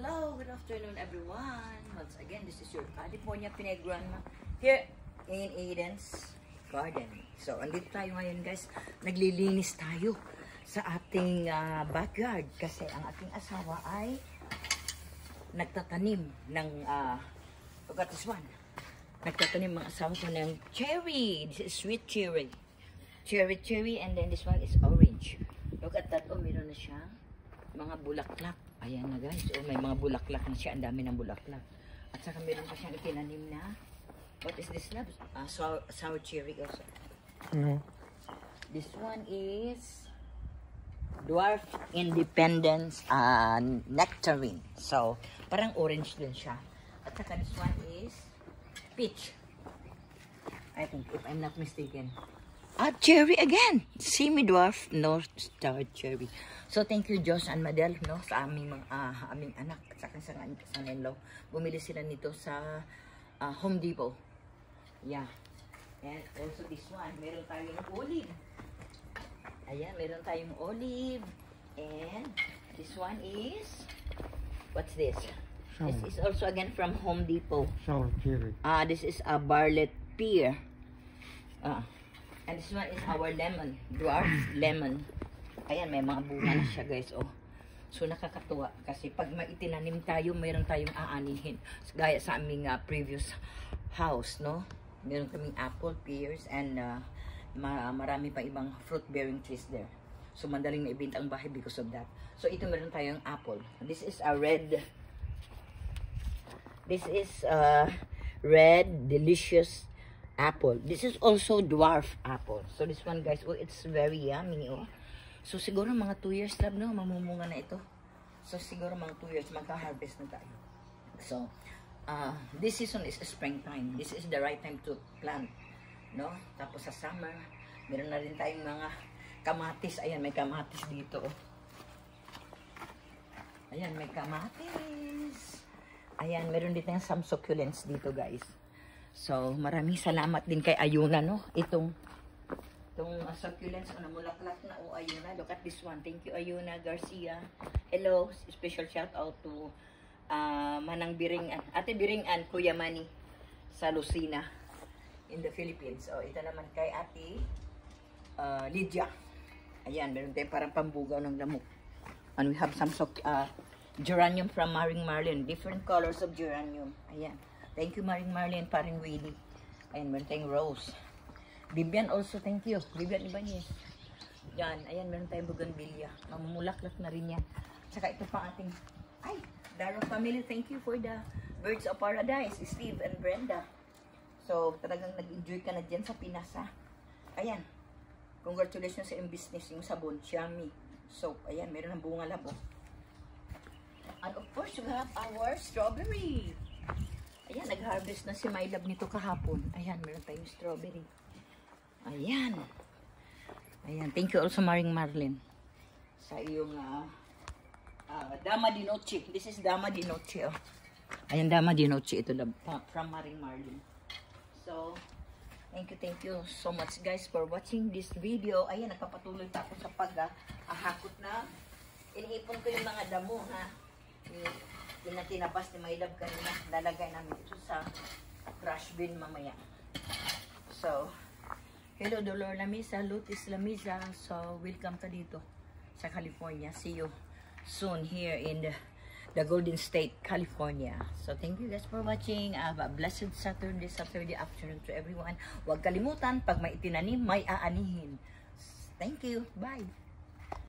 Hello, good afternoon everyone. Once again, this is your California Pinay Grandma here in Aiden's Garden. So, andito tayo ngayon guys. Naglilinis tayo sa ating backyard kasi ang ating asawa ay nagtatanim ng look at this one. Nagtatanim ang asawa ko ng cherry. This is sweet cherry. Cherry, and then this one is orange. Look at that. Oh, meron na siya mga bulaklak. Ayan na guys. Oh, may mga bulaklak na siya. Ang dami ng bulaklak. At saka meron pa siyang itinanim na. What is this na? Sour cherry also. No. This one is Dwarf Independence Nectarine. So, parang orange din siya. At saka this one is peach. I think, if I'm not mistaken. Cherry again. Semi-dwarf North Star Cherry. So, thank you, Josh and Madel, no, sa aming anak, sa son-in-law. Bumili sila nito sa Home Depot. Yeah. And also this one, meron tayong olive. Ayan, meron tayong olive. And this one is, what's this? This is also again from Home Depot. Sour cherry. This is a Bartlett pear. And this one is our lemon, dwarf lemon. Ayan, may mga bunga na siya guys, oh. So nakakatuwa kasi pag maitinanim tayo, mayroon tayong aanihin. Gaya sa aming previous house, no? Meron kaming apple, pears, and marami pa ibang fruit-bearing trees there. So madaling naibenta ang bahay because of that. So ito meron tayong apple. This is a red. This is red, delicious apple. This is also dwarf apple. So this one guys, oh, it's very yummy, oh. So siguro mga 2 years lab, no, mamumunga na ito. So siguro mga 2 years magka-harvest na tayo. So this season is springtime. This is the right time to plant, no? Tapos sa summer, meron na rin tayong mga kamatis. Ayan, may kamatis dito, oh. Ayan, may kamatis. Ayan, meron din tayong some succulents dito, guys. So, maraming salamat din kay Ayuna, no? Itong succulents, namulaklak na, oh, Ayuna. Look at this one. Thank you, Ayuna Garcia. Hello. Special shout out to Manang Biringan, Ate Biringan, Kuya Manny sa Lucena in the Philippines. So, ito naman kay Ate Lydia. Ayan, meron tayong parang pambugaw ng lamok. And we have some geranium from Maring Marlin. Different colors of geranium. Ayan. Thank you, Maring Marlin, paring Willie. Ayan, meron tayong rose. Bibian also, thank you. Bibian Ibanez. Yan, ayan, meron tayong bougainvillea. Mamumulaklak na rin yan. Saka ito pa ating, ay, Darrow family, thank you for the Birds of Paradise, Steve and Brenda. So, talagang nag-enjoy ka na dyan sa Pinas, ha? Ayan. Congratulations sa iyong business, yung sabon, Xiaomi soap. Ayan, meron ng bunga labo. And of course, we have our strawberry. Ayan, nag-harvest na si My Love nito kahapon. Ayan, meron tayong strawberry. Ayan. Ayan, thank you also Maring Marlin sa iyong Dama di Noche. This is Dama di Noche, oh. Ayan, Dama di Noche. Ito from Maring Marlin. So, thank you so much guys for watching this video. Ayan, nagpapatuloy pa ako sa paghahakot na. Iniipon ko yung mga damo, ha. Yung tinabas ni My Love kanina, lalagay namin ito sa trash bin mamaya. So, hello Dolor Lamisa, Lutis Lamisa. So, welcome ka dito sa California. See you soon here in the Golden State, California. So, thank you guys for watching. Have a blessed Saturday afternoon to everyone. Huwag kalimutan, pag may itinanim, may aanihin. Thank you. Bye.